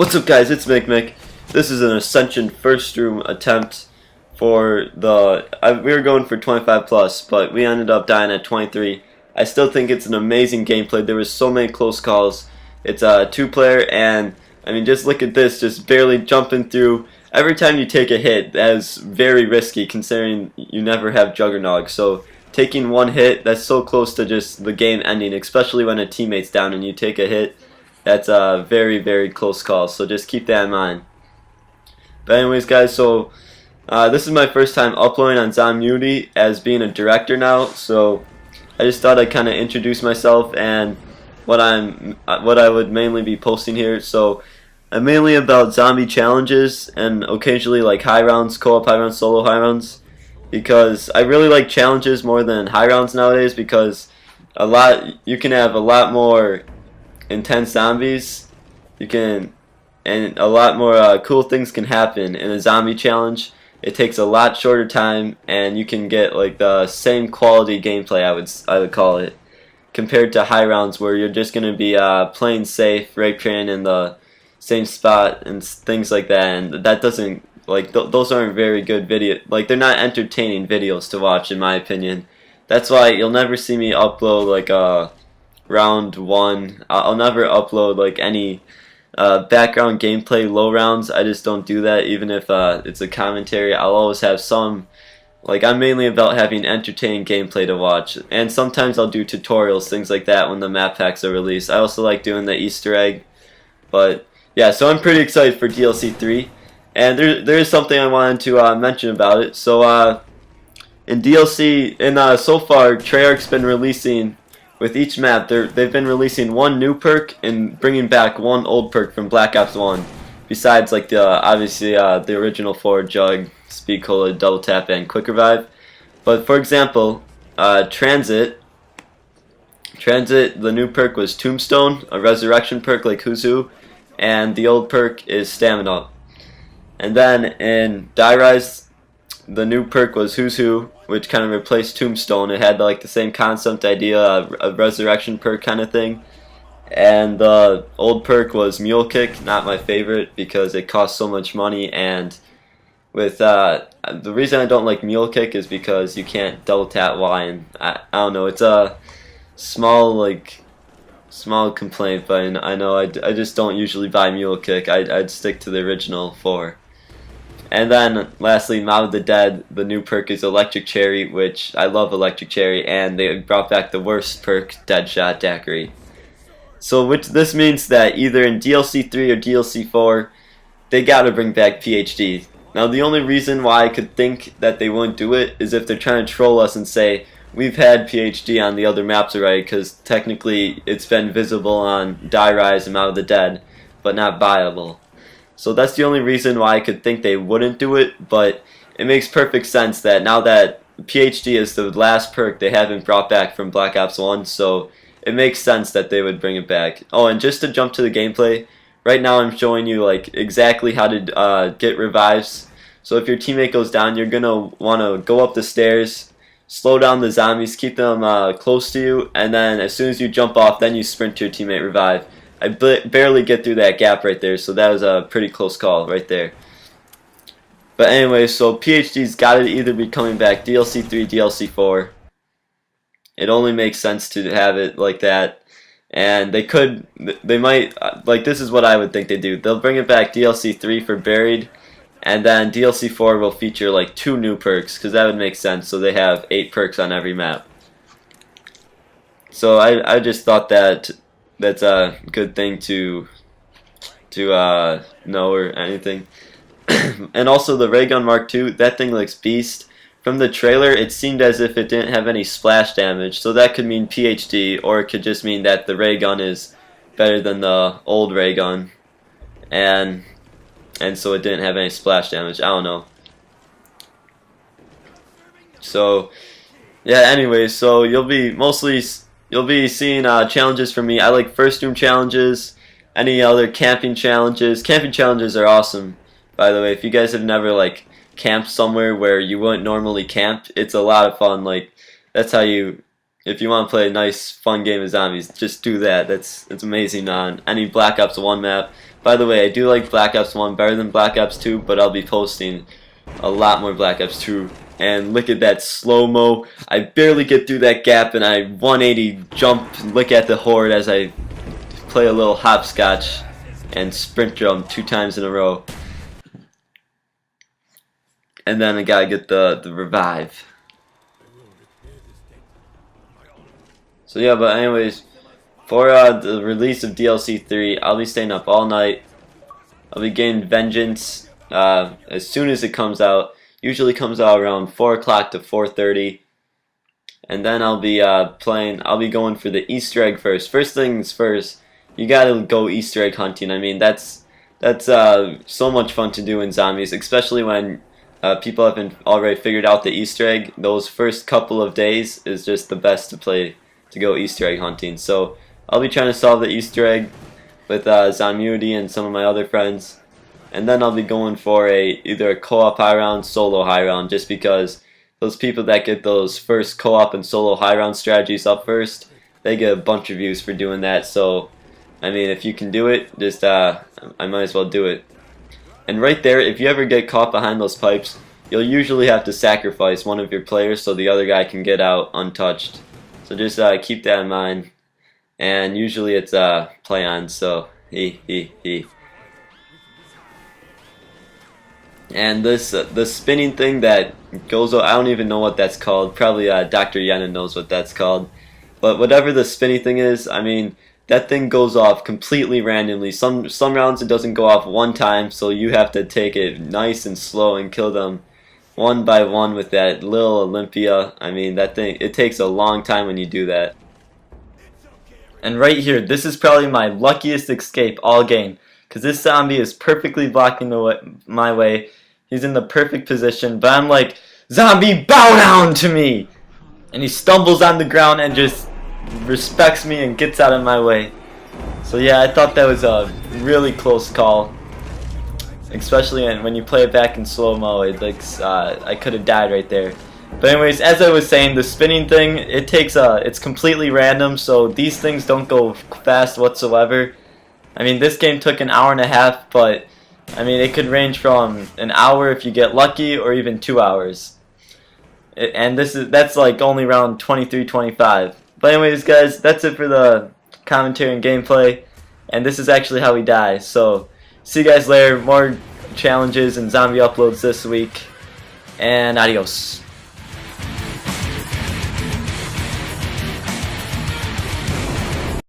What's up, guys? It's Mick. This is an Ascension first room attempt for the... we were going for 25 plus, but we ended up dying at 23. I still think it's an amazing gameplay. There was so many close calls. It's a two-player, and I mean, just look at this, just barely jumping through. Every time you take a hit, that is very risky considering you never have Juggernog. So taking one hit, that's so close to just the game ending, especially when a teammate's down and you take a hit. That's a very, very close call, so just keep that in mind. But anyways, guys, so this is my first time uploading on Zommunity as being a director now, so I just thought I'd kind of introduce myself and what I would mainly be posting here. So I'm mainly about zombie challenges and occasionally like high rounds, co-op high rounds, solo high rounds, because I really like challenges more than high rounds nowadays, because you can have a lot more intense zombies, and a lot more cool things can happen in a zombie challenge. It takes a lot shorter time, and you can get like the same quality gameplay, I would call it, compared to high rounds where you're just gonna be playing safe, rape training in the same spot and things like that, and that doesn't those aren't very good they're not entertaining videos to watch, in my opinion. That's why you'll never see me upload like a round one. I'll never upload like any background gameplay low rounds. I just don't do that, even if it's a commentary. I'll always have some, I'm mainly about having entertaining gameplay to watch, and sometimes I'll do tutorials, things like that, when the map packs are released. I also like doing the Easter egg. But yeah, so I'm pretty excited for DLC 3, and there is something I wanted to mention about it. So in DLC, so far, Treyarch's been releasing, with each map, they've been releasing one new perk and bringing back one old perk from Black Ops 1. Besides, obviously, the original 4, Jug, Speed Cola, Double Tap, and Quick Revive. But for example, Transit, the new perk was Tombstone, a resurrection perk like Who's Who, and the old perk is Stamina. And then in Die Rise, the new perk was Who's Who, which kind of replaced Tombstone. It had the same concept idea, a resurrection perk kind of thing. And the old perk was Mule Kick, not my favorite because it costs so much money. And with the reason I don't like Mule Kick is because you can't double tap Y, and I don't know. It's a small complaint, but I know I just don't usually buy Mule Kick. I'd stick to the original 4. And then, lastly, Mob of the Dead, the new perk is Electric Cherry, which I love Electric Cherry, and they brought back the worst perk, Deadshot Daiquiri. So this means that either in DLC 3 or DLC 4, they gotta bring back PhD. Now, the only reason why I could think that they wouldn't do it is if they're trying to troll us and say, we've had PhD on the other maps already, because technically it's been visible on Die Rise and Mob of the Dead, but not buyable. So that's the only reason why I could think they wouldn't do it, but it makes perfect sense that now that PhD is the last perk they haven't brought back from Black Ops 1, so it makes sense that they would bring it back. Oh, and just to jump to the gameplay, right now I'm showing you exactly how to get revives. So if your teammate goes down, you're going to want to go up the stairs, slow down the zombies, keep them close to you, and then as soon as you jump off, then you sprint to your teammate revive. I barely get through that gap right there, so that was a pretty close call right there. But anyway, so PhD's got to either be coming back DLC 3, DLC 4. It only makes sense to have it like that. And they might, this is what I would think they do. They'll bring it back DLC 3 for Buried, and then DLC 4 will feature 2 new perks, because that would make sense, so they have 8 perks on every map. So I just thought that's a good thing to know or anything. And also the Ray Gun Mark II, that thing looks beast. From the trailer, it seemed as if it didn't have any splash damage, so that could mean PhD, or it could just mean that the ray gun is better than the old ray gun, and so it didn't have any splash damage. I don't know. So yeah, anyway, so you'll be seeing challenges from me. I like first room challenges, any other camping challenges. Camping challenges are awesome, by the way. If you guys have never camped somewhere where you wouldn't normally camp, it's a lot of fun. That's how you if you want to play a nice, fun game of zombies, just do that. It's amazing on any Black Ops 1 map. By the way, I do like Black Ops 1 better than Black Ops 2, but I'll be posting a lot more Black Ops 2. And look at that slow-mo. I barely get through that gap, and I 180 jump and look at the horde as I play a little hopscotch and sprint jump 2 times in a row. And then I gotta get the revive. So yeah, but anyways, for the release of DLC 3, I'll be staying up all night. I'll be getting Vengeance as soon as it comes out. Usually comes out around 4 o'clock to 4:30. And then I'll be I'll be going for the Easter egg first. First things first, you gotta go Easter egg hunting. I mean, that's so much fun to do in zombies, especially when people haven't already figured out the Easter egg. Those first couple of days is just the best to play to go Easter egg hunting. So I'll be trying to solve the Easter egg with Zomuity and some of my other friends, and then I'll be going for either a co-op high round, solo high round, just because those people that get those first co-op and solo high round strategies up first, they get a bunch of views for doing that. So I mean, if you can do it, just I might as well do it. And right there, if you ever get caught behind those pipes, you'll usually have to sacrifice one of your players so the other guy can get out untouched. So just keep that in mind. And usually it's play on, so he. And this the spinning thing that goes, I don't even know what that's called. Probably Dr. Yenna knows what that's called. But whatever the spinny thing is, I mean, that thing goes off completely randomly. Some rounds it doesn't go off one time, so you have to take it nice and slow and kill them one by one with that little Olympia. I mean, that thing, it takes a long time when you do that. And right here, this is probably my luckiest escape all game, because this zombie is perfectly blocking my way. He's in the perfect position, but I'm like, zombie, bow down to me! And he stumbles on the ground and just respects me and gets out of my way. So yeah, I thought that was a really close call, especially when you play it back in slow-mo. I could have died right there. But anyways, as I was saying, the spinning thing, it's completely random, so these things don't go fast whatsoever. I mean, this game took an hour and a half, but I mean, it could range from an hour if you get lucky, or even 2 hours. And that's like only around 23, 25. But anyways, guys, that's it for the commentary and gameplay. And this is actually how we die. So, see you guys later. More challenges and zombie uploads this week. And adios.